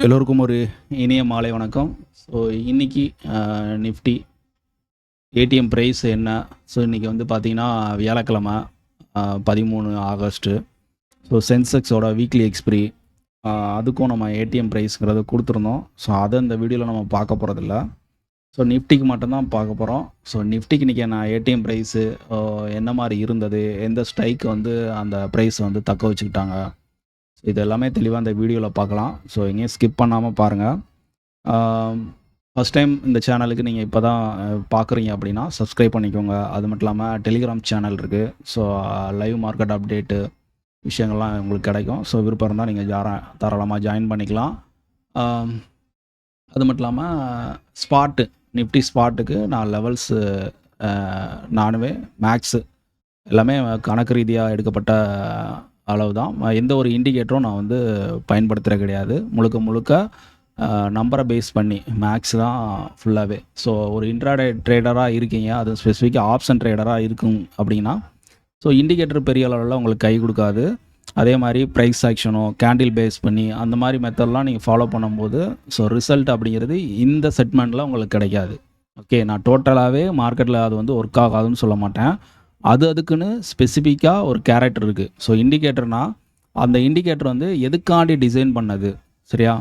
எல்லோருக்கும் ஒரு இனிய மாலை வணக்கம். ஸோ இன்னைக்கு நிஃப்டி ஏடிஎம் ப்ரைஸ் என்ன? ஸோ இன்றைக்கி வந்து பார்த்திங்கன்னா வியாழக்கிழமை 13 ஆகஸ்ட்டு. ஸோ சென்செக்ஸோட வீக்லி எக்ஸ்பிரி அதுக்கும் நம்ம ஏடிஎம் ப்ரைஸுங்கிறத கொடுத்துருந்தோம். ஸோ அதை இந்த வீடியோவில் நம்ம பார்க்க போகிறதில்ல. ஸோ நிஃப்டிக்கு மட்டும்தான் பார்க்க போகிறோம். ஸோ நிஃப்டிக்கு இன்றைக்கி நான் ஏடிஎம் ப்ரைஸு என்ன மாதிரி இருந்தது, எந்த ஸ்ட்ரைக் வந்து அந்த ப்ரைஸ் வந்து தக்க வச்சுக்கிட்டாங்க, ஸோ இது எல்லாமே தெளிவாக இந்த வீடியோவில் பார்க்கலாம். ஸோ எங்கேயும் ஸ்கிப் பண்ணாமல் பாருங்கள். ஃபஸ்ட் டைம் இந்த சேனலுக்கு நீங்கள் இப்போ தான் பார்க்குறீங்க அப்படின்னா சப்ஸ்கிரைப் பண்ணிக்கோங்க. அது மட்டும் இல்லாமல் டெலிகிராம் சேனல் இருக்குது. ஸோ லைவ் மார்க்கெட் அப்டேட்டு விஷயங்கள்லாம் உங்களுக்கு கிடைக்கும். ஸோ விருப்பம் இருந்தால் நீங்கள் தாராளமாக ஜாயின் பண்ணிக்கலாம். அது மட்டும் இல்லாமல் நிஃப்டி ஸ்பாட்டுக்கு நான் லெவல்ஸு நானுமே மேக்ஸு எல்லாமே கணக்கு ரீதியாக எடுக்கப்பட்ட அளவு தான். எந்த ஒரு இண்டிகேட்டரும் நான் வந்து பயன்படுத்துகிற கிடையாது. முழுக்க நம்பரை பேஸ் பண்ணி மேக்ஸ் தான் ஃபுல்லாகவே. ஸோ ஒரு இன்ட்ராடே ட்ரேடராக இருக்கீங்க, அது ஸ்பெசிஃபிக்காக ஆப்ஷன் ட்ரேடராக இருக்கும் அப்படின்னா ஸோ இண்டிகேட்டர் பெரிய அளவில் உங்களுக்கு கை கொடுக்காது. அதே மாதிரி ப்ரைஸ் ஆக்ஷனோ கேண்டில் பேஸ் பண்ணி அந்த மாதிரி மெத்தட்லாம் நீங்கள் ஃபாலோ பண்ணும்போது ஸோ ரிசல்ட் அப்படிங்கிறது இந்த செக்மெண்ட்டில் உங்களுக்கு கிடைக்காது. ஓகே, நான் டோட்டலாகவே மார்க்கெட்டில் அது வந்து ஒர்க் ஆகாதுன்னு சொல்ல மாட்டேன். அதுக்குன்னு ஸ்பெசிஃபிக்காக ஒரு கேரக்டர் இருக்குது. ஸோ இண்டிகேட்டர்னால் அந்த இண்டிகேட்டர் வந்து எதுக்காண்டி டிசைன் பண்ணது, சரியா?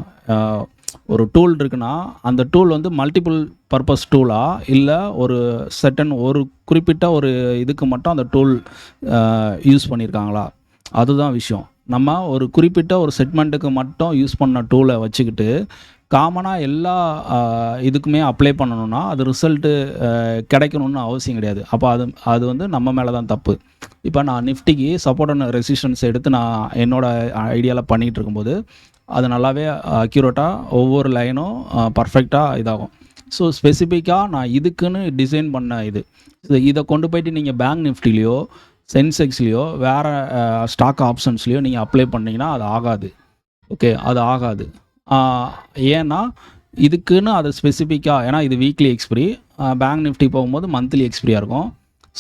ஒரு டூல் இருக்குன்னா அந்த டூல் வந்து மல்டிபிள் பர்பஸ் டூலா இல்லை ஒரு ஒரு குறிப்பிட்ட ஒரு இதுக்கு மட்டும் அந்த டூல் யூஸ் பண்ணியிருக்காங்களா, அதுதான் விஷயம். நம்ம ஒரு குறிப்பிட்ட ஒரு செக்மெண்ட்டுக்கு மட்டும் யூஸ் பண்ண டூலை வச்சுக்கிட்டு காமனாக எல்லா இதுக்குமே அப்ளை பண்ணணுன்னா அது ரிசல்ட்டு கிடைக்கணும்னு அவசியம் கிடையாது. அப்போ அது வந்து நம்ம மேலே தான் தப்பு. இப்போ நான் நிஃப்டிக்கு சப்போர்ட் அண்ட் ரெசிஸ்டன்ஸ் எடுத்து நான் என்னோடய ஐடியாவில் பண்ணிகிட்டு இருக்கும்போது அது நல்லாவே அக்யூரேட்டாக ஒவ்வொரு லைனும் பர்ஃபெக்டாக இதாகும். ஸோ ஸ்பெசிஃபிக்காக நான் இதுக்குன்னு டிசைன் பண்ண இதை கொண்டு போய்ட்டு நீங்கள் பேங்க் நிஃப்டிலேயோ சென்செக்ஸ்லேயோ வேறு ஸ்டாக் ஆப்ஷன்ஸ்லேயோ நீங்கள் அப்ளை பண்ணிங்கன்னா அது ஆகாது. ஓகே, அது ஆகாது. ஏன்னா இதுக்குன்னு அது ஸ்பெசிஃபிக்காக, ஏன்னா இது வீக்லி எக்ஸ்பிரி, பேங்க் நிஃப்டி போகும்போது மந்த்லி எக்ஸ்பிரியாக இருக்கும்.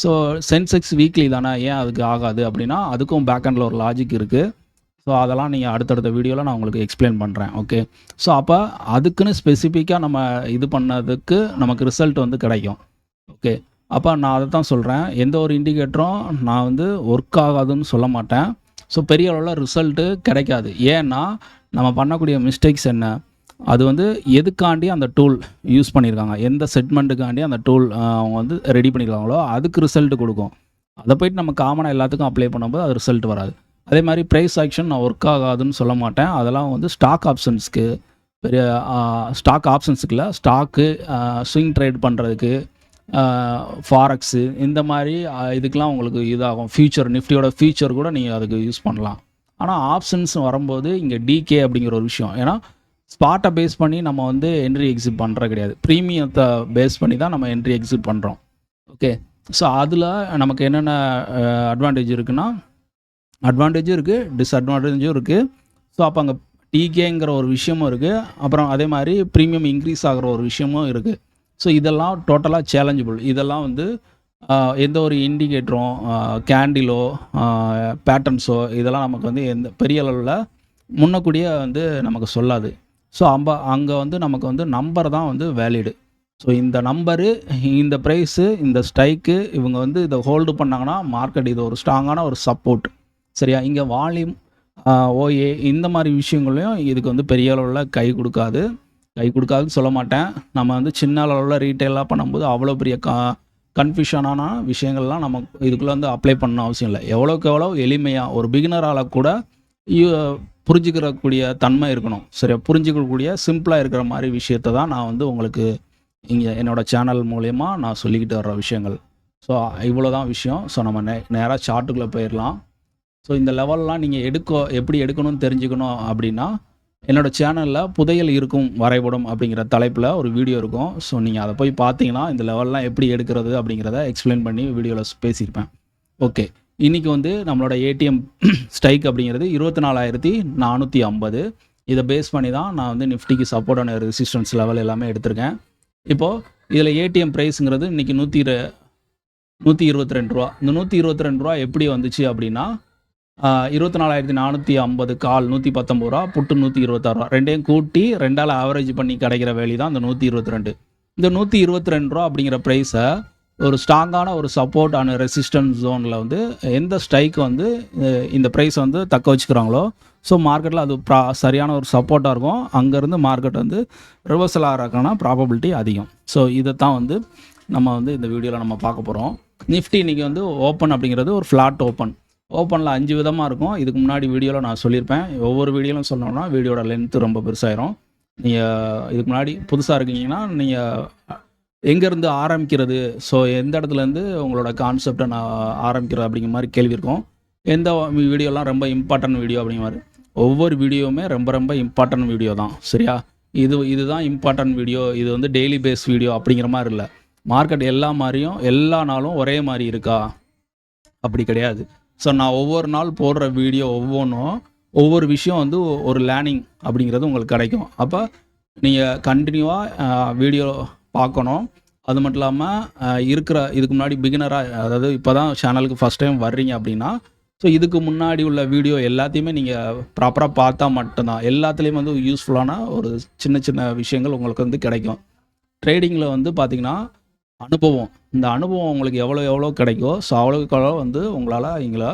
ஸோ சென்செக்ஸ் வீக்லி தானே, ஏன் அதுக்கு ஆகாது அப்படின்னா அதுக்கும் பேக்கெண்டில் ஒரு லாஜிக் இருக்குது. ஸோ அதெல்லாம் நீங்கள் அடுத்தடுத்த வீடியோவில் நான் உங்களுக்கு எக்ஸ்பிளைன் பண்ணுறேன். ஓகே, ஸோ அப்போ அதுக்குன்னு ஸ்பெசிஃபிக்காக நம்ம இது பண்ணதுக்கு நமக்கு ரிசல்ட் வந்து கிடைக்கும். ஓகே, அப்போ நான் அதை தான் சொல்கிறேன். எந்த ஒரு இண்டிகேட்டரும் நான் வந்து ஒர்க் ஆகாதுன்னு சொல்ல மாட்டேன். ஸோ பெரிய அளவில் ரிசல்ட்டு கிடைக்காது. ஏன்னா நம்ம பண்ணக்கூடிய மிஸ்டேக்ஸ் என்ன, அது வந்து எதுக்காண்டி அந்த டூல் யூஸ் பண்ணியிருக்காங்க, எந்த செக்மெண்ட்டுக்காண்டி அந்த டூல் அவங்க வந்து ரெடி பண்ணியிருக்காங்களோ அதுக்கு ரிசல்ட்டு கொடுக்கும். அதை போய்ட்டு நம்ம காமனாக எல்லாத்துக்கும் அப்ளை பண்ணும்போது அது ரிசல்ட் வராது. அதே மாதிரி ப்ரைஸ் ஆக்ஷன் நான் ஒர்க் ஆகாதுன்னு சொல்ல மாட்டேன். அதெல்லாம் வந்து ஸ்டாக் ஆப்ஷன்ஸுக்கு, பெரிய ஸ்டாக் ஆப்ஷன்ஸுக்குள்ள ஸ்டாக்கு ஸ்விங் ட்ரேட் பண்ணுறதுக்கு, ஃபாரெக்ஸு இந்த மாதிரி இதுக்கெலாம் உங்களுக்கு இதாகும். ஃபியூச்சர் நிஃப்டியோட ஃபியூச்சர் கூட நீங்கள் அதுக்கு யூஸ் பண்ணலாம். ஆனால் ஆப்ஷன்ஸ் வரும்போது இங்கே டிகே அப்படிங்கிற ஒரு விஷயம். ஏன்னா ஸ்பாட்டை பேஸ் பண்ணி நம்ம வந்து என்ட்ரி எக்ஸிட் பண்ணுறது கிடையாது, ப்ரீமியத்தை பேஸ் பண்ணி தான் நம்ம என்ட்ரி எக்ஸிட் பண்ணுறோம். ஓகே, ஸோ அதில் நமக்கு என்னென்ன அட்வான்டேஜ் இருக்குன்னா, அட்வான்டேஜும் இருக்குது, டிஸ்அட்வான்டேஜும் இருக்குது. ஸோ அப்போ அங்கே டிகேங்கிற ஒரு விஷயமும் இருக்குது, அப்புறம் அதே மாதிரி ப்ரீமியம் இன்க்ரீஸ் ஆகிற ஒரு விஷயமும் இருக்குது. ஸோ இதெல்லாம் டோட்டலாக சேலஞ்சபிள். இதெல்லாம் வந்து எந்த ஒரு இண்டிகேட்டரும் கேண்டிலோ பேட்டர்ன்ஸோ இதெல்லாம் நமக்கு வந்து எந்த பெரிய அளவில் முன்னக்கூடிய வந்து நமக்கு சொல்லாது. ஸோ அங்கே வந்து நமக்கு வந்து நம்பர் தான் வந்து வேலிடு. ஸோ இந்த நம்பரு, இந்த ப்ரைஸு, இந்த ஸ்ட்ரைக்கு இவங்க வந்து இதை ஹோல்டு பண்ணாங்கன்னா மார்க்கெட் இது ஒரு ஸ்ட்ராங்கான ஒரு சப்போர்ட், சரியா? இங்கே வால்யூம் ஓஏ இந்த மாதிரி விஷயங்களையும் இதுக்கு வந்து பெரிய அளவில் கை கொடுக்காதுன்னு சொல்ல மாட்டேன். நம்ம வந்து சின்ன அளவில் ரீட்டெயிலாக பண்ணும்போது அவ்வளோ பெரிய கன்ஃபியூஷனான விஷயங்கள்லாம் நம்ம இதுக்குள்ளே வந்து அப்ளை பண்ண அவசியம் இல்லை. எவ்வளோக்கு எவ்வளோ எளிமையாக ஒரு பிகினரால் கூட புரிஞ்சுக்கிறக்கூடிய தன்மை இருக்கணும், சரியா? புரிஞ்சிக்கக்கூடிய சிம்பிளாக இருக்கிற மாதிரி விஷயத்தை தான் நான் வந்து உங்களுக்கு இங்கே என்னோடய சேனல் மூலயமா நான் சொல்லிக்கிட்டு வர்ற விஷயங்கள். ஸோ இவ்வளோ தான் விஷயம். ஸோ நம்ம நேராக சார்ட்டுக்குள்ளே போயிடலாம். ஸோ இந்த லெவல்லாம் நீங்கள் எப்படி எடுக்கணும்னு தெரிஞ்சுக்கணும் அப்படின்னா என்னோடய சேனலில் புதையல் இருக்கும் வரைபடம் அப்படிங்கிற தலைப்பில் ஒரு வீடியோ இருக்கும். ஸோ நீங்கள் அதை போய் பார்த்தீங்கன்னா இந்த லெவல்லாம் எப்படி எடுக்கிறது அப்படிங்கிறத எக்ஸ்பிளைன் பண்ணி வீடியோவில் பேசியிருப்பேன். ஓகே, இன்றைக்கி வந்து நம்மளோட ஏடிஎம் ஸ்ட்ரைக் அப்படிங்கிறது 24,450. இதை பேஸ் பண்ணி தான் நான் வந்து நிஃப்டிக்கு சப்போர்ட் அண்ட் ரெசிஸ்டன்ஸ் லெவல் எல்லாமே எடுத்திருக்கேன். இப்போது இதில் ஏடிஎம் ப்ரைஸுங்கிறது இன்றைக்கி 122 ரூபா. இந்த 122 ரூபா எப்படி வந்துச்சு அப்படின்னா 24,450 கால் 119 ரூபா, புட்டு 126 ரூபா. ரெண்டையும் கூட்டி 2ஆல் ஆவரேஜ் பண்ணி கிடைக்கிற வேல்யூ தான் அந்த 122. இந்த 122 ரூபா அப்படிங்கிற ப்ரைஸை ஒரு ஸ்ட்ராங்கான ஒரு சப்போர்ட் அண்ட் ரெசிஸ்டன்ஸ் ஜோனில் வந்து எந்த ஸ்ட்ரைக் வந்து இந்த ப்ரைஸ் வந்து தக்க வச்சுக்கிறாங்களோ, ஸோ மார்க்கெட்டில் அது சரியான ஒரு சப்போர்ட்டாக இருக்கும். அங்கேருந்து மார்க்கெட் வந்து ரிவர்சல் ஆகிறதுக்கான ப்ராபபிலிட்டி அதிகம். ஸோ இதை தான் வந்து நம்ம வந்து இந்த வீடியோவில் நம்ம பார்க்க போகிறோம். நிஃப்டி இன்றைக்கி வந்து ஓப்பன் அப்படிங்கிறது ஒரு ஃப்ளாட் ஓப்பன். ஓப்பனில் 5 விதமாக இருக்கும். இதுக்கு முன்னாடி வீடியோவில் நான் சொல்லியிருப்பேன். ஒவ்வொரு வீடியோவிலும் சொன்னோம்னா வீடியோட லென்த்து ரொம்ப பெருசாயிரும். நீங்கள் இதுக்கு முன்னாடி புதுசாக இருக்கீங்கன்னா நீங்கள் எங்கேருந்து ஆரம்பிக்கிறது, ஸோ எந்த இடத்துலேருந்து உங்களோட கான்செப்டை நான் ஆரம்பிக்கிறது அப்படிங்கிற மாதிரி கேள்வி இருக்கும். எந்த வீடியோலாம் ரொம்ப இம்பார்ட்டன்ட் வீடியோ அப்படிங்கிற மாதிரி ஒவ்வொரு வீடியோவுமே ரொம்ப ரொம்ப இம்பார்ட்டன்ட் வீடியோ தான். சரியா? இதுதான் இம்பார்ட்டன்ட் வீடியோ, இது வந்து டெய்லி பேஸ் வீடியோ அப்படிங்கிற மாதிரி இல்லை. மார்க்கெட் எல்லா மாதிரியும் எல்லா நாளும் ஒரே மாதிரி இருக்கா? அப்படி கிடையாது. ஸோ நான் ஒவ்வொரு நாள் போடுற வீடியோ ஒவ்வொன்றும் ஒவ்வொரு விஷயம் வந்து ஒரு லேர்னிங் அப்படிங்கிறது உங்களுக்கு கிடைக்கும். அப்போ நீங்கள் கண்டினியூவாக வீடியோ பார்க்கணும். அது மட்டும் இல்லாமல் இதுக்கு முன்னாடி பிகினராக, அதாவது இப்போ தான் சேனலுக்கு ஃபஸ்ட் டைம் வர்றீங்க அப்படின்னா, ஸோ இதுக்கு முன்னாடி உள்ள வீடியோ எல்லாத்தையுமே நீங்கள் ப்ராப்பராக பார்த்தா மட்டும்தான் எல்லாத்துலேயும் வந்து யூஸ்ஃபுல்லான ஒரு சின்ன சின்ன விஷயங்கள் உங்களுக்கு வந்து கிடைக்கும். ட்ரேடிங்கில் வந்து பார்த்திங்கன்னா அனுபவம், இந்த அனுபவம் உங்களுக்கு எவ்வளோ கிடைக்கோ, ஸோ அவ்வளோக்கு வந்து உங்களால் இங்கே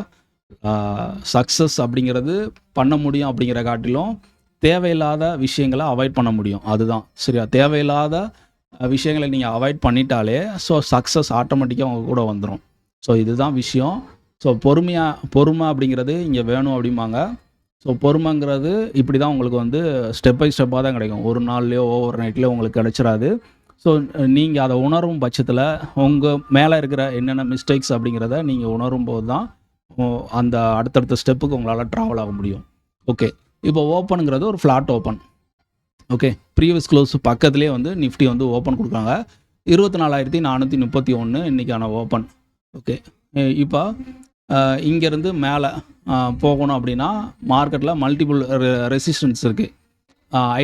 சக்ஸஸ் அப்படிங்கிறது பண்ண முடியும். அப்படிங்கிற காட்டிலும் தேவையில்லாத விஷயங்களை அவாய்ட் பண்ண முடியும். அதுதான் சரியா? தேவையில்லாத விஷயங்களை நீங்கள் அவாய்ட் பண்ணிட்டாலே ஸோ சக்ஸஸ் ஆட்டோமேட்டிக்காக உங்கள் கூட வந்துடும். ஸோ இதுதான் விஷயம். ஸோ பொறுமை அப்படிங்கிறது இங்கே வேணும் அப்படிம்பாங்க. ஸோ பொறுமைங்கிறது இப்படி தான் உங்களுக்கு வந்து ஸ்டெப் பை ஸ்டெப்பாக தான் கிடைக்கும். ஒரு நாள்லேயோ ஓவர் நைட்லேயோ உங்களுக்கு கிடைச்சிடாது. ஸோ நீங்கள் அதை உணரும் பட்சத்தில் உங்கள் மேலே இருக்கிற என்னென்ன மிஸ்டேக்ஸ் அப்படிங்கிறத நீங்கள் உணரும் போது தான் அந்த அடுத்தடுத்த ஸ்டெப்புக்கு உங்களால் ட்ராவல் ஆக முடியும். ஓகே, இப்போ ஓப்பனுங்கிறது ஒரு flat open. Okay, previous close பக்கத்துலேயே வந்து நிஃப்டி வந்து ஓப்பன் கொடுக்குறாங்க. 24,431 இன்றைக்கான ஓப்பன். ஓகே, இப்போ இங்கேருந்து மேலே போகணும் அப்படின்னா மார்க்கெட்டில் மல்டிபிள் ரெசிஸ்டன்ஸ் இருக்குது.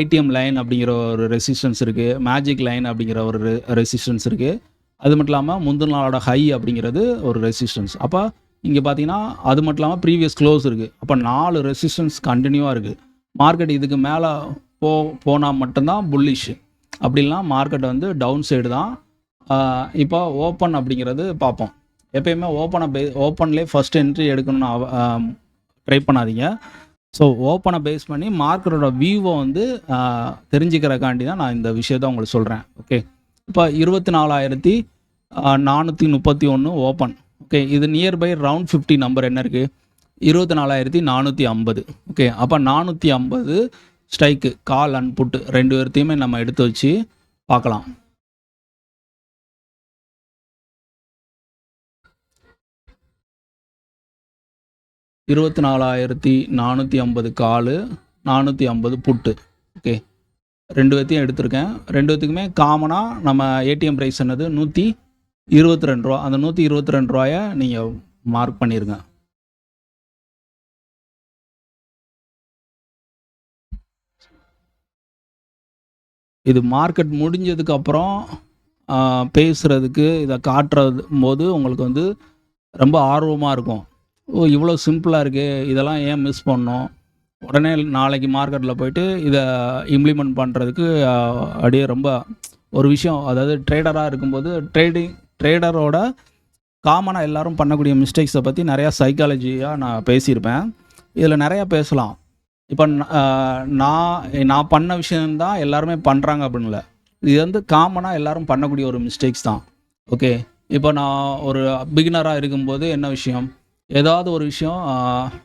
ஐடிஎம் லைன் அப்படிங்கிற ஒரு ரெசிஸ்டன்ஸ் இருக்குது, மேஜிக் லைன் அப்படிங்கிற ஒரு ரெசிஸ்டன்ஸ் இருக்குது. அது மட்டும் இல்லாமல் முந்தின நாளோட ஹை அப்படிங்கிறது ஒரு ரெசிஸ்டன்ஸ். அப்போ இங்கே பார்த்தீங்கன்னா அது மட்டும் இல்லாமல் ப்ரீவியஸ் க்ளோஸ் இருக்குது. அப்போ 4 ரெசிஸ்டன்ஸ் கண்டினியூவாக இருக்குது. மார்க்கெட் இதுக்கு மேலே போனால் மட்டும்தான் புல்லிஷ், அப்படின்னா மார்க்கெட் வந்து டவுன் சைடு தான். இப்போ ஓப்பன் அப்படிங்கிறது பார்ப்போம். எப்பயுமே ஓப்பன்லேயே ஃபஸ்ட் என்ட்ரி எடுக்கணும்னு ட்ரை பண்ணாதீங்க. ஸோ ஓப்பனை பேஸ் பண்ணி மார்க்கெட்டோட வியூவை வந்து தெரிஞ்சுக்கிறக்காண்டி தான் நான் இந்த விஷயத்த உங்களுக்கு சொல்கிறேன். ஓகே, இப்போ 24,431 ஓப்பன். ஓகே, இது நியர்பை ரவுண்ட் 50 நம்பர் என்ன இருக்குது? 24,450. ஓகே, அப்போ 450 ஸ்ட்ரைக்கு, கால் அண்ட் புட்டு ரெண்டு பேர்த்தையுமே நம்ம எடுத்து வச்சு பார்க்கலாம். $24,450 காலு, 450 புட்டு. ஓகே, ரெண்டு பேர்த்தையும் எடுத்திருக்கேன். ரெண்டு பேர்த்துக்குமே காமனாக நம்ம ஏடிஎம் ப்ரைஸ் என்னது? 122 ரூபா. அந்த 122 ரூபாயை நீங்கள் மார்க் பண்ணிடுங்க. இது மார்க்கெட் முடிஞ்சதுக்கப்புறம் பேசுகிறதுக்கு இதை காட்டுறது போது உங்களுக்கு வந்து ரொம்ப ஆர்வமாக இருக்கும். ஓ, இவ்வளோ சிம்பிளாக இருக்குது, இதெல்லாம் ஏன் மிஸ் பண்ணோம்? உடனே நாளைக்கு மார்க்கெட்டில் போயிட்டு இதை இம்ப்ளிமெண்ட் பண்ணுறதுக்கு அப்படியே ரொம்ப ஒரு விஷயம். அதாவது ட்ரேடராக இருக்கும்போது ட்ரேடரோட காமனாக எல்லோரும் பண்ணக்கூடிய மிஸ்டேக்ஸை பற்றி நிறையா சைக்காலஜியாக நான் பேசியிருப்பேன். இதில் நிறையா பேசலாம். இப்போ நான் பண்ண விஷயந்தான் எல்லாருமே பண்ணுறாங்க அப்படின்ல, இது வந்து காமனாக எல்லோரும் பண்ணக்கூடிய ஒரு மிஸ்டேக்ஸ் தான். ஓகே, இப்போ நான் ஒரு பிகினராக இருக்கும்போது என்ன விஷயம், ஏதாவது ஒரு விஷயம்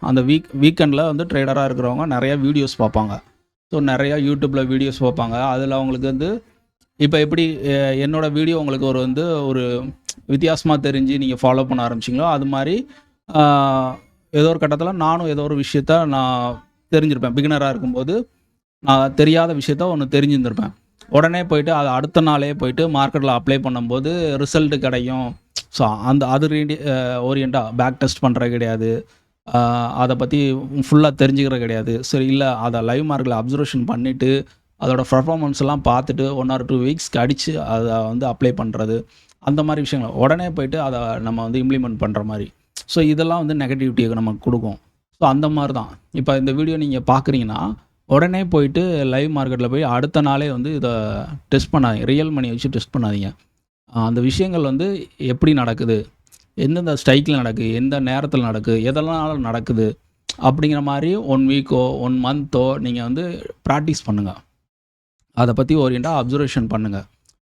அந்த வீக்கெண்டில் வந்து ட்ரேடராக இருக்கிறவங்க நிறையா வீடியோஸ் பார்ப்பாங்க. ஸோ நிறையா யூடியூப்பில் வீடியோஸ் பார்ப்பாங்க. அதில் அவங்களுக்கு வந்து இப்போ எப்படி என்னோடய வீடியோ உங்களுக்கு ஒரு வித்தியாசமாக தெரிஞ்சு நீங்கள் ஃபாலோ பண்ண ஆரம்பிச்சிங்களோ, அது மாதிரி ஏதோ ஒரு கட்டத்தில் நானும் ஏதோ ஒரு விஷயத்த நான் தெரிஞ்சிருப்பேன். பிகினராக இருக்கும்போது நான் தெரியாத விஷயத்த ஒன்று தெரிஞ்சிருந்திருப்பேன். உடனே போயிட்டு அதை அடுத்த நாளே போயிட்டு மார்க்கெட்டில் அப்ளை பண்ணும்போது ரிசல்ட்டு கிடைக்கும். ஸோ அது ஓரியண்டாக பேக் டெஸ்ட் பண்ணுறது கிடையாது, அதை பற்றி ஃபுல்லாக தெரிஞ்சுக்கிறது கிடையாது. சரி, இல்லை அதை லைவ் மார்க்கெட்டில் அப்சர்வேஷன் பண்ணிவிட்டு அதோடய பர்ஃபார்மன்ஸ் எல்லாம் பார்த்துட்டு 1 or 2 வீக்ஸ் கழித்து அதை வந்து அப்ளை பண்ணுறது, அந்த மாதிரி விஷயங்கள் உடனே போயிட்டு அதை நம்ம வந்து இம்ப்ளிமெண்ட் பண்ணுற மாதிரி. ஸோ இதெல்லாம் வந்து நெகட்டிவிட்டியை நமக்கு கொடுக்கும். ஸோ அந்த மாதிரி தான். இப்போ இந்த வீடியோ நீங்கள் பார்க்குறீங்கன்னா, உடனே போயிட்டு லைவ் மார்க்கெட்டில் போய் அடுத்த நாளே வந்து இதை டெஸ்ட் பண்ணாதீங்க. ரியல் மணி வச்சு டெஸ்ட் பண்ணாதீங்க. அந்த விஷயங்கள் வந்து எப்படி நடக்குது, எந்தெந்த ஸ்ட்ரைக்கில் நடக்குது, எந்த நேரத்தில் நடக்குது, எதனால் நடக்குது அப்படிங்கிற மாதிரி 1 வீக்கோ 1 மந்த்தோ நீங்கள் வந்து ப்ராக்டிஸ் பண்ணுங்கள். அதை பற்றி ஓரியண்டாக அப்சர்வேஷன் பண்ணுங்கள்.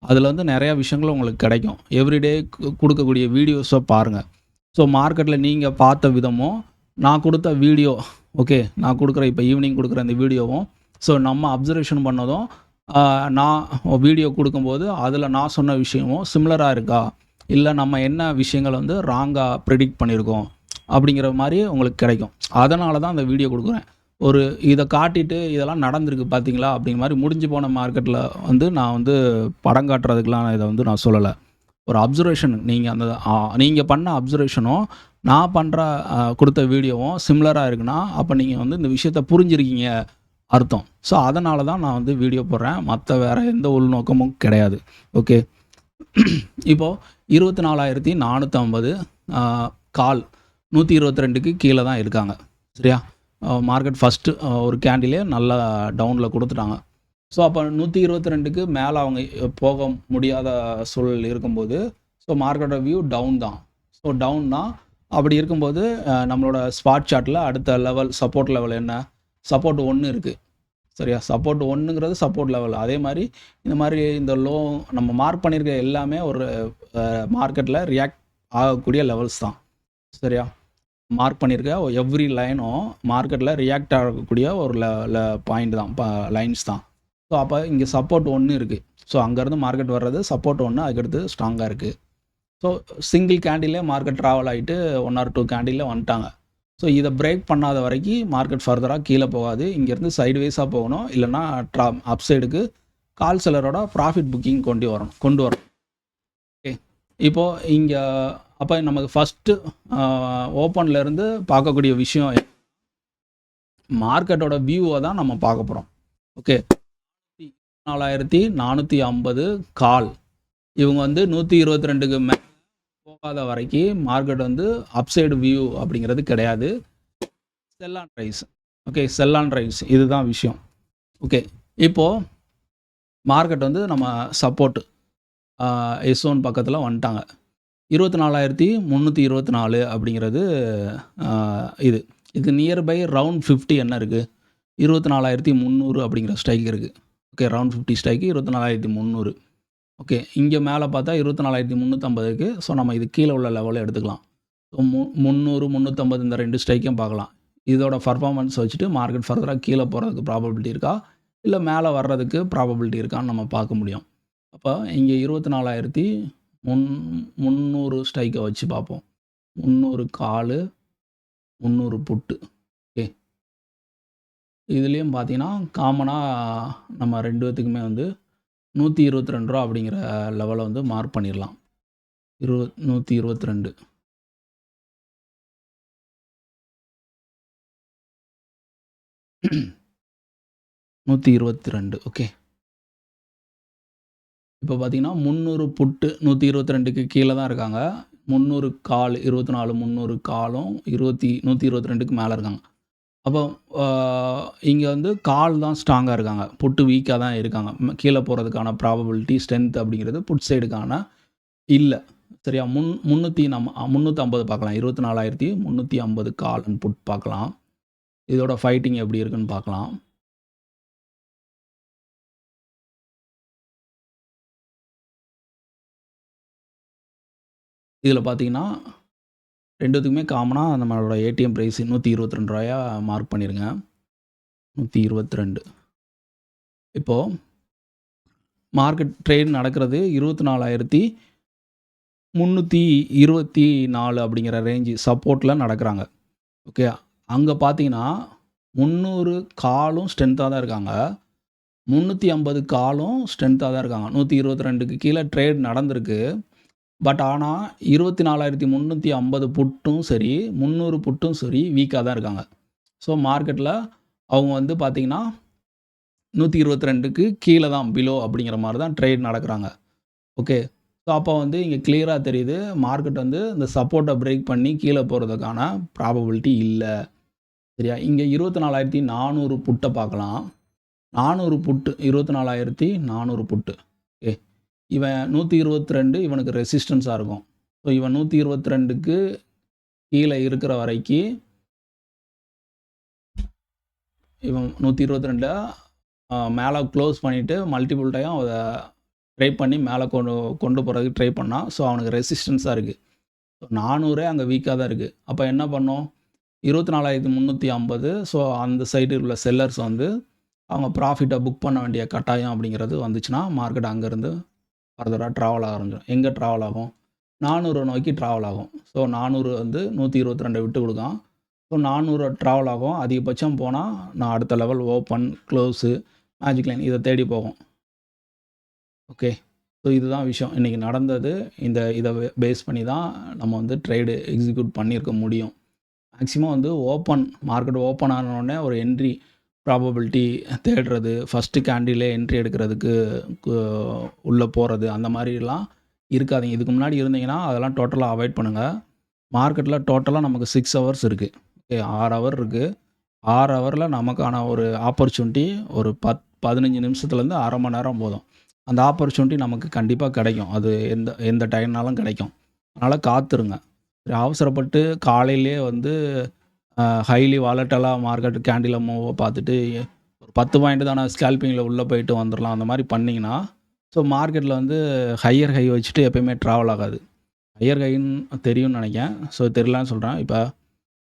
அதில் வந்து நிறையா விஷயங்கள் உங்களுக்கு கிடைக்கும். எவ்ரிடே கொடுக்கக்கூடிய வீடியோஸை பாருங்கள். ஸோ மார்க்கெட்டில் நீங்கள் பார்த்த விதமும் நான் கொடுத்த வீடியோ, ஓகே, நான் கொடுக்குற இப்போ ஈவினிங் கொடுக்குற இந்த வீடியோவும், ஸோ நம்ம அப்சர்வேஷன் பண்ணதும் நான் வீடியோ கொடுக்கும்போது அதில் நான் சொன்ன விஷயமும் சிமிலராக இருக்கா, இல்லை நம்ம என்ன விஷயங்கள் வந்து ராங்காக ப்ரெடிக்ட் பண்ணியிருக்கோம் அப்படிங்கிற மாதிரி உங்களுக்கு கிடைக்கும். அதனால தான் அந்த வீடியோ கொடுக்குறேன். ஒரு இதை காட்டிட்டு இதெல்லாம் நடந்திருக்கு பார்த்தீங்களா அப்படிங்கிற மாதிரி முடிஞ்சு போன மார்க்கெட்டில் வந்து நான் வந்து படம் காட்டுறதுக்கெலாம் இதை வந்து நான் சொல்லலை. ஒரு அப்சர்வேஷன், நீங்கள் அந்த நீங்கள் பண்ண அப்சர்வேஷனும் நான் பண்ணுற கொடுத்த வீடியோவும் சிமிலராக இருக்குன்னா அப்போ நீங்கள் வந்து இந்த விஷயத்தை புரிஞ்சிருக்கீங்க அர்த்தம். ஸோ அதனால தான் நான் வந்து வீடியோ போடுறேன். மற்ற வேறு எந்த உள்நோக்கமும் கிடையாது. ஓகே, இப்போது 24,450 கால் 122க்கு கீழே தான் இருக்காங்க. சரியா? மார்க்கெட் ஃபஸ்ட்டு ஒரு கேண்டிலே நல்லா டவுனில் கொடுத்துட்டாங்க. ஸோ அப்போ 122க்கு மேலே அவங்க போக முடியாத சூழல் இருக்கும்போது, ஸோ மார்க்கெட்டோட வியூ டவுன் தான். ஸோ டவுன் தான். அப்படி இருக்கும்போது நம்மளோட ஸ்பாட் சார்ட்டில் அடுத்த லெவல் சப்போர்ட் லெவல் என்ன, சப்போர்ட் 1 இருக்குது. சரியா? சப்போர்ட் 1ங்கிறது சப்போர்ட் லெவல். அதே மாதிரி இந்த மாதிரி இந்த லோ நம்ம மார்க் பண்ணியிருக்க எல்லாமே ஒரு மார்க்கெட்டில் ரியாக்ட் ஆகக்கூடிய லெவல்ஸ் தான். சரியா? மார்க் பண்ணியிருக்க எவ்ரி லைனும் மார்க்கெட்டில் ரியாக்ட் ஆகக்கூடிய ஒரு பாயிண்ட் தான், லைன்ஸ் தான். ஸோ அப்போ இங்கே சப்போர்ட் 1 இருக்குது. ஸோ அங்கேருந்து மார்க்கெட் வர்றது சப்போர்ட் 1, அதுக்கடுத்து ஸ்ட்ராங்காக இருக்குது. ஸோ சிங்கிள் கேண்டிலே மார்க்கெட் ட்ராவல் ஆகிட்டு 1 or 2 கேண்டிலே வந்துட்டாங்க. ஸோ இதை பிரேக் பண்ணாத வரைக்கும் மார்க்கெட் ஃபர்தராக கீழே போகாது. இங்கேருந்து சைட்வேஸாக போகணும், இல்லைனா அப்சைடுக்கு கால் செல்லரோட ப்ராஃபிட் புக்கிங் கொண்டு வரணும். ஓகே, இப்போது இங்கே அப்போ நமக்கு ஃபஸ்ட்டு ஓப்பன்லேருந்து பார்க்கக்கூடிய விஷயம் மார்க்கெட்டோட வியூவை தான் நம்ம பார்க்க போகிறோம். ஓகே, 24,450 கால் இவங்க வந்து 122க்கு மேலே போகாத வரைக்கும் மார்க்கெட் வந்து அப்சைடு வியூ அப்படிங்கிறது கிடையாது. செல் on rice. Okay, sell on rice இதுதான் விஷயம். ஓகே, இப்போது மார்க்கெட் வந்து நம்ம சப்போர்ட்டு S1 பக்கத்தில் வந்துட்டாங்க. 24,324 அப்படிங்கிறது இது நியர்பை ரவுண்ட் 50 என்ன இருக்குது, 24,300 அப்படிங்கிற ஸ்ட்ரைக் இருக்குது. Okay, round 50 strike 24,300. ஓகே, இங்கே மேலே பார்த்தா 24,350க்கு. ஸோ நம்ம இது கீழே உள்ள லெவலில் எடுத்துக்கலாம். ஸோ 300, 350 இந்த 2 ஸ்ட்ரைக்கையும் பார்க்கலாம். இதோட பர்ஃபார்மன்ஸ் வச்சுட்டு மார்க்கெட் ஃபர்தராக கீழே போகிறதுக்கு ப்ராபபிலிட்டி இருக்கா, இல்லை மேலே வர்றதுக்கு ப்ராபபிலிட்டி இருக்கான்னு நம்ம பார்க்க முடியும். அப்போ இங்கே 24,300 ஸ்ட்ரைக்கை வச்சு பார்ப்போம். 300 கால், 300 புட்டு. ஓகே, இதுலேயும் பார்த்தீங்கன்னா காமனாக நம்ம 2 பேத்துக்குமே வந்து 122 ரூபா அப்படிங்கிற லெவலை வந்து மார்க் பண்ணிடலாம். 122 122. ஓகே, இப்போ பார்த்தீங்கன்னா 300 புட்டு 122க்கு கீழே தான் இருக்காங்க. 300 கால் 24, 300 காலும் 122க்கு மேலே இருக்காங்க. அப்போ இங்கே வந்து கால் தான் ஸ்ட்ராங்காக இருக்காங்க, புட்டு வீக்காக தான் இருக்காங்க. கீழே போகிறதுக்கான ப்ராபபிலிட்டி ஸ்ட்ரென்த் அப்படிங்கிறது புட் சைடுக்கான இல்லை. சரியா? 350 பார்க்கலாம். 24,350 கால் அண்ட் புட் பார்க்கலாம். இதோட ஃபைட்டிங் எப்படி இருக்குன்னு பார்க்கலாம். இதில் பார்த்தீங்கன்னா 2த்துக்குமே காமனாக நம்மளோட ஏடிஎம் ப்ரைஸ் 122 ரூபாயா மார்க் பண்ணிடுங்க. 122. இப்போது மார்க்கெட் ட்ரேட் நடக்கிறது 24,324 அப்படிங்கிற ரேஞ்சு சப்போர்ட்டில் நடக்கிறாங்க. ஓகே, அங்கே பார்த்தீங்கன்னா 300 காலும் ஸ்ட்ரென்த்தாக தான் இருக்காங்க, 350 காலும் ஸ்ட்ரென்த்தாக தான் இருக்காங்க. 122க்கு கீழே ட்ரேட் நடந்திருக்கு. பட் ஆனால் 24,350 புட்டும் சரி 300 புட்டும் சரி வீக்காக தான் இருக்காங்க. ஸோ மார்க்கெட்டில் அவங்க வந்து பார்த்திங்கன்னா 122க்கு கீழே தான், பிலோ அப்படிங்கிற மாதிரி தான் ட்ரேட் நடக்கிறாங்க. ஓகே, ஸோ அப்போ வந்து இங்கே கிளியராக தெரியுது மார்க்கெட் வந்து இந்த சப்போர்ட்டை பிரேக் பண்ணி கீழே போகிறதுக்கான ப்ராபபிலிட்டி இல்லை. சரியா? இங்கே 24,400 புட்டை பார்க்கலாம். 400 புட்டு 24,400 புட்டு. ஓகே. இவன் 122 இவனுக்கு ரெசிஸ்டன்ஸாக இருக்கும். ஸோ இவன் 122க்கு கீழே இருக்கிற வரைக்கு இவன் 122 மேலே க்ளோஸ் பண்ணிவிட்டு மல்டிபிள் டைம் அதை ட்ரை பண்ணி மேலே கொண்டு போகிறதுக்கு ட்ரை பண்ணால் ஸோ அவனுக்கு ரெசிஸ்டன்ஸாக இருக்குது. ஸோ 400 அங்கே வீக்காக தான் இருக்குது. அப்போ என்ன பண்ணோம்? 24,350. ஸோ அந்த சைடு உள்ள செல்லர்ஸ் வந்து அவங்க ப்ராஃபிட்டை புக் பண்ண வேண்டிய கட்டாயம் அப்படிங்கிறது வந்துச்சுன்னா மார்க்கெட் அங்கேருந்து ஃபர்தராக ட்ராவல் ஆக ஆரம்பிச்சிடும். எங்கே ட்ராவல் ஆகும்? 400 நோக்கி ட்ராவல் ஆகும். ஸோ 400 வந்து 122 விட்டு கொடுக்கான். ஸோ 400 ட்ராவல் ஆகும். அதிகபட்சம் போனால் நான் அடுத்த level open, close, magic line இதை தேடி போகும். ஓகே. ஸோ இதுதான் விஷயம். இன்றைக்கி நடந்தது. இதை பேஸ் பண்ணி தான் நம்ம வந்து ட்ரேடு எக்ஸிக்யூட் பண்ணியிருக்க முடியும். மேக்ஸிமம் வந்து மார்க்கெட் ஓப்பன் ஆனோடனே ஒரு என்ட்ரி ப்ராபபிலிட்டி தேடுறது, ஃபஸ்ட்டு கேண்டிலே என்ட்ரி எடுக்கிறதுக்கு உள்ளே போகிறது, அந்த மாதிரிலாம் இருக்காதீங்க. இதுக்கு முன்னாடி இருந்தீங்கன்னா அதெல்லாம் டோட்டலாக அவாய்ட் பண்ணுங்கள். மார்க்கெட்டில் டோட்டலாக நமக்கு 6 ஹவர்ஸ் இருக்குது. ஓகே, 6 ஹவர் இருக்குது. 6 ஹவரில் நமக்கான ஒரு ஆப்பர்ச்சுனிட்டி ஒரு 15 நிமிஷத்துலேருந்து அரை மணி நேரம் போதும். அந்த ஆப்பர்ச்சுனிட்டி நமக்கு கண்டிப்பாக கிடைக்கும். அது எந்த டைம்னாலும் கிடைக்கும். அதனால் காத்துருங்க. அவசரப்பட்டு காலையிலே வந்து ஹைலி வாலட்டலாக மார்க்கெட் கேண்டில் மூவை பார்த்துட்டு ஒரு 10 பாயிண்ட் தானே ஸ்கேல்பிங்கில் உள்ளே போயிட்டு வந்துடலாம் அந்த மாதிரி பண்ணிங்கன்னா ஸோ மார்க்கெட்டில் வந்து ஹையர் ஹை வச்சுட்டு எப்போயுமே ட்ராவல் ஆகாது. ஹையர் ஹைன்னு தெரியும்னு நினைக்கிறேன். ஸோ தெரியலான்னு சொல்கிறேன். இப்போ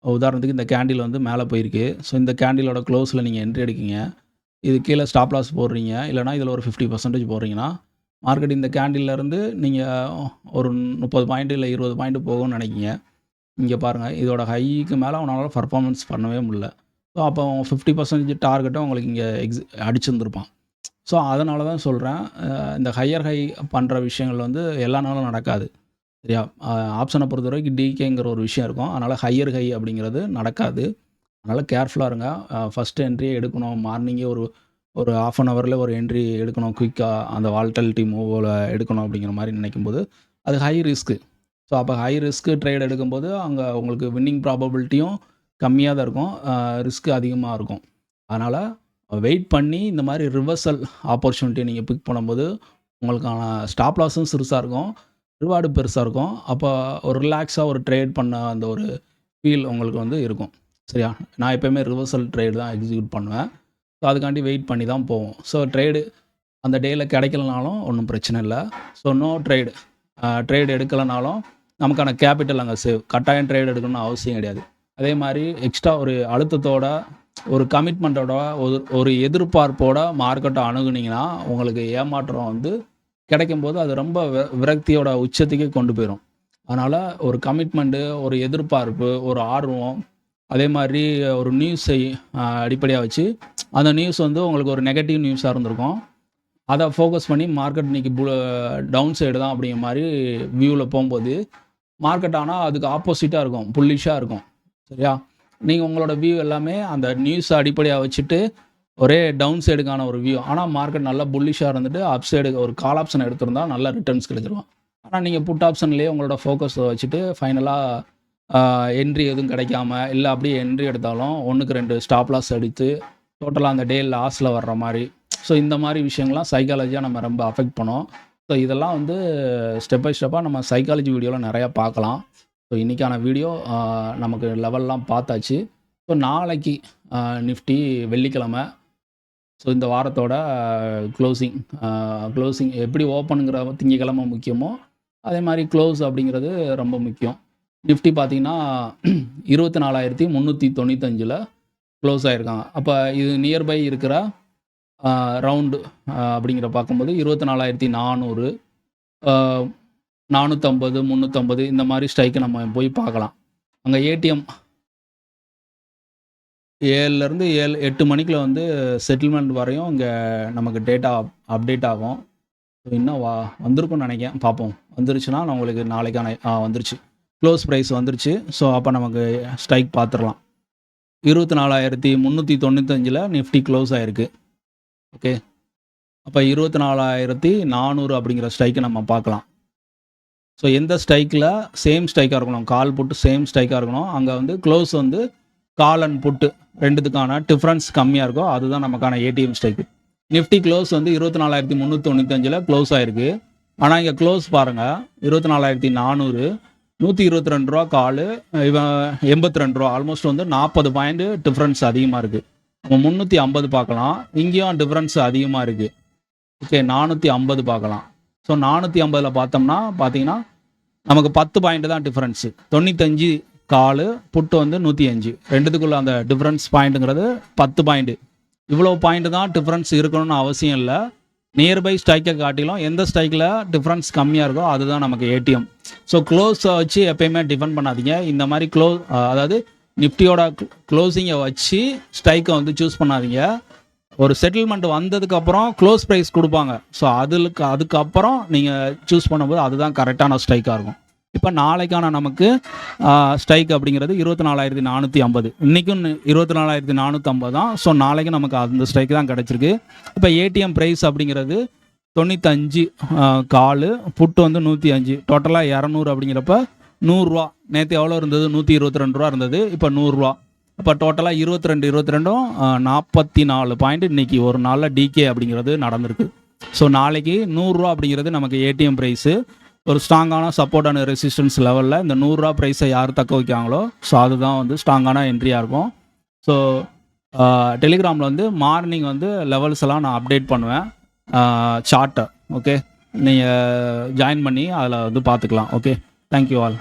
உதாரணத்துக்கு இந்த கேண்டில் வந்து மேலே போயிருக்கு. ஸோ இந்த கேண்டிலோட க்ளோஸில் நீங்கள் என்ட்ரி எடுக்கீங்க. இது கீழே ஸ்டாப் லாஸ் போடுறீங்க, இல்லைனா இதில் ஒரு 50% போடுறீங்கன்னா மார்க்கெட் இந்த கேண்டில்லேருந்து நீங்கள் ஒரு 30 பாயிண்ட் இல்லை 20 பாயிண்ட் போகும்னு நினைக்கிங்க. இங்கே பாருங்கள், இதோட ஹைக்கு மேலே அவனால் பர்ஃபார்மன்ஸ் பண்ணவே முடியல. ஸோ அப்போ 50% டார்கெட்டை உங்களுக்கு இங்கே அடிச்சிருந்துருப்பான். ஸோ அதனால தான் சொல்கிறேன், இந்த ஹையர் ஹை பண்ணுற விஷயங்கள் வந்து எல்லா நாளும் நடக்காது. சரியா? ஆப்ஷனை பொறுத்த வரைக்கும் டிகேங்கிற ஒரு விஷயம் இருக்கும். அதனால் ஹையர் ஹை அப்படிங்கிறது நடக்காது. அதனால் கேர்ஃபுல்லாக இருங்க. ஃபஸ்ட்டு என்ட்ரியே எடுக்கணும். மார்னிங்கே ஒரு ½ அன் ஹவரில் ஒரு என்ட்ரி எடுக்கணும். குயிக்காக அந்த வால்டாலிட்டி மூவில் எடுக்கணும் அப்படிங்கிற மாதிரி நினைக்கும்போது அது ஹை ரிஸ்க்கு. ஸோ அப்போ ஹை ரிஸ்க்கு ட்ரேட் எடுக்கும்போது அங்கே உங்களுக்கு வின்னிங் ப்ராபபிலிட்டியும் கம்மியாக தான் இருக்கும், ரிஸ்க்கு அதிகமாக இருக்கும். அதனால் வெயிட் பண்ணி இந்த மாதிரி ரிவர்சல் ஆப்பர்ச்சுனிட்டி நீங்கள் பிக் பண்ணும்போது உங்களுக்கான ஸ்டாப் லாஸும் சிறுசாக இருக்கும், ரிவார்டு பெருசாக இருக்கும். அப்போ ஒரு ரிலாக்ஸாக ஒரு ட்ரேட் பண்ண அந்த ஒரு ஃபீல் உங்களுக்கு வந்து இருக்கும். சரியா? நான் எப்போயுமே ரிவர்சல் ட்ரேட் தான் எக்ஸிக்யூட் பண்ணுவேன். ஸோ அதுக்காண்டி வெயிட் பண்ணி தான் போவோம். ஸோ ட்ரேடு அந்த டேயில் கிடைக்கலனாலும் ஒன்றும் பிரச்சனை இல்லை. ஸோ நோ ட்ரேடு எடுக்கலைனாலும் நமக்கான கேபிட்டல் அங்கே சேவ். கட்டாயம் ட்ரேட் எடுக்கணும்னு அவசியம் கிடையாது. அதே மாதிரி எக்ஸ்ட்ரா ஒரு அழுத்தத்தோட, ஒரு கமிட்மெண்ட்டோட, ஒரு எதிர்பார்ப்போட மார்க்கெட்டை அணுகுனீங்கன்னா உங்களுக்கு ஏமாற்றம் வந்து கிடைக்கும்போது அது ரொம்ப விரக்தியோட உச்சத்துக்கே கொண்டு போயிடும். அதனால் ஒரு கமிட்மெண்ட்டு, ஒரு எதிர்பார்ப்பு, ஒரு ஆர்வம், அதே மாதிரி ஒரு நியூஸை அடிப்படையாக வச்சு அந்த நியூஸ் வந்து உங்களுக்கு ஒரு நெகட்டிவ் நியூஸாக இருந்திருக்கும். அதை ஃபோக்கஸ் பண்ணி மார்க்கெட் இன்றைக்கி டவுன் சைடு தான் அப்படிங்கிற மாதிரி வியூவில் போகும்போது மார்க்கெட் ஆனால் அதுக்கு ஆப்போசிட்டாக இருக்கும், புல்லிஷாக இருக்கும். சரியா? நீங்கள் உங்களோட வியூ எல்லாமே அந்த நியூஸை அடிப்படையாக வச்சுட்டு ஒரே டவுன் சைடுக்கான ஒரு வியூ. ஆனால் மார்க்கெட் நல்லா புல்லிஷாக இருந்துட்டு அப் சைடு ஒரு கால் ஆப்ஷன் எடுத்திருந்தால் நல்லா ரிட்டர்ன்ஸ் கிடைச்சிருவோம். ஆனால் நீங்கள் புட் ஆப்ஷன்லேயே உங்களோட ஃபோக்கஸை வச்சுட்டு ஃபைனலாக என்ட்ரி எதுவும் கிடைக்காம, இல்லை அப்படியே என்ட்ரி எடுத்தாலும் 1க்கு 2 ஸ்டாப் லாஸ் அடித்து டோட்டலாக அந்த டே லாஸில் வர்ற மாதிரி. ஸோ இந்த மாதிரி விஷயங்கள்லாம் சைக்காலஜியாக நம்ம ரொம்ப அஃபெக்ட் பண்ணோம். ஸோ இதெல்லாம் வந்து ஸ்டெப் பை ஸ்டெப்பாக நம்ம சைக்காலஜி வீடியோவில் நிறையா பார்க்கலாம். ஸோ இன்றைக்கான வீடியோ நமக்கு லெவல்லாம் பார்த்தாச்சு. ஸோ நாளைக்கு நிஃப்டி வெள்ளிக்கிழமை. ஸோ இந்த வாரத்தோட க்ளோசிங் எப்படி ஓப்பனுங்கிற திங்கக்கிழமை முக்கியமோ அதே மாதிரி க்ளோஸ் அப்படிங்கிறது ரொம்ப முக்கியம். நிஃப்டி பார்த்தீங்கன்னா 24,395 க்ளோஸ் ஆகிருக்காங்க. அப்போ இது நியர்பை இருக்கிற ரவுண்டு அப்படிங்கிற பார்க்கும்போது 24,400, 450, 350 இந்த மாதிரி ஸ்ட்ரைக்கு நம்ம போய் பார்க்கலாம். அங்கே ஏடிஎம் 7லேருந்து 8 மணிக்குள்ள வந்து செட்டில்மெண்ட் வரையும் இங்கே நமக்கு டேட்டா அப்டேட் ஆகும். ஸோ இன்னும் வந்திருக்கும்னு நினைக்கிறேன், பார்ப்போம். வந்துருச்சுன்னா நான் உங்களுக்கு நாளைக்கான வந்துருச்சு, க்ளோஸ் ப்ரைஸ் வந்துருச்சு. ஸோ அப்போ நமக்கு ஸ்ட்ரைக் பார்த்துடலாம். 24,395 நிஃப்டி க்ளோஸ் ஆகிருக்கு. ஓகே, அப்போ 24,400 அப்படிங்கிற ஸ்ட்ரைக்கை நம்ம பார்க்கலாம். ஸோ எந்த ஸ்ட்ரைக்கில் சேம் ஸ்ட்ரைக்காக இருக்கணும், கால் போட்டு சேம் ஸ்ட்ரைக்காக இருக்கணும். அங்கே வந்து க்ளோஸ் வந்து கால் அண்ட் புட்டு ரெண்டுத்துக்கான டிஃப்ரென்ஸ் கம்மியாக இருக்கோ அதுதான் நமக்கான ஏடிஎம் ஸ்ட்ரைக்கு. நிஃப்டி க்ளோஸ் வந்து 24,395 க்ளோஸ் ஆயிருக்கு. ஆனால் இங்கே க்ளோஸ் பாருங்கள் 24,400, 122 ரூபா கால், இவன் 82 ரூபா, ஆல்மோஸ்ட் வந்து 40 பாயிண்ட் டிஃப்ரென்ஸ் அதிகமாக இருக்குது. நம்ம 350 பார்க்கலாம், இங்கேயும் டிஃப்ரென்ஸ் அதிகமாக இருக்குது. ஓகே, 450 பார்க்கலாம். ஸோ 450 பார்த்தோம்னா பார்த்தீங்கன்னா நமக்கு 10 பாயிண்ட் தான் டிஃப்ரென்ஸு. 95 கால், புட்டு வந்து 105, ரெண்டுத்துக்குள்ள அந்த டிஃப்ரென்ஸ் பாயிண்ட்டுங்கிறது 10 பாயிண்ட்டு. இவ்வளோ பாயிண்ட் தான் டிஃப்ரென்ஸ் இருக்கணும்னு அவசியம் இல்லை. நியர்பை ஸ்ட்ரைக்கை காட்டிலும் எந்த ஸ்ட்ரைக்கில் டிஃப்ரென்ஸ் கம்மியாக இருக்கோ அதுதான் நமக்கு ஏடிஎம். ஸோ க்ளோஸை வச்சு எப்பயுமே டிஃபெண்ட் பண்ணாதீங்க. இந்த மாதிரி அதாவது நிஃப்டியோட க்ளோசிங்கை வச்சு ஸ்ட்ரைக்கை வந்து சூஸ் பண்ணாதீங்க. ஒரு செட்டில்மெண்ட் வந்ததுக்கப்புறம் க்ளோஸ் ப்ரைஸ் கொடுப்பாங்க. ஸோ அதுக்கப்புறம் நீங்கள் சூஸ் பண்ணும்போது அதுதான் கரெக்டான ஸ்ட்ரைக்காக இருக்கும். இப்போ நாளைக்கான நமக்கு ஸ்ட்ரைக் அப்படிங்கிறது 24,450, இன்றைக்கும் 24,450 தான். ஸோ நாளைக்கு நமக்கு அந்த ஸ்ட்ரைக் தான் கிடச்சிருக்கு. இப்போ ஏடிஎம் ப்ரைஸ் அப்படிங்கிறது 95 கால், புட்டு வந்து 105, டோட்டலாக 200 அப்படிங்கிறப்ப 100 நேற்று எவ்வளோ இருந்தது? 122 ரூபா இருந்தது, இப்போ 100. இப்போ டோட்டலாக 22 44 பாயிண்ட் இன்றைக்கி ஒரு நாளில் டிகே அப்படிங்கிறது நடந்திருக்கு. ஸோ நாளைக்கு 100 அப்படிங்கிறது நமக்கு ஏடிஎம் ப்ரைஸு. ஒரு ஸ்ட்ராங்கான சப்போர்ட் அண்ட் ரெசிஸ்டன்ஸ் லெவலில் இந்த 100 ப்ரைஸை யார் தக்க வைக்காங்களோ ஸோ அதுதான் வந்து ஸ்ட்ராங்கான என்ட்ரியாக இருக்கும். ஸோ டெலிகிராமில் வந்து மார்னிங் வந்து லெவல்ஸ் எல்லாம் நான் அப்டேட் பண்ணுவேன், சார்ட்டை. ஓகே, நீங்கள் ஜாயின் பண்ணி அதில் வந்து பார்த்துக்கலாம். Okay, thank you all.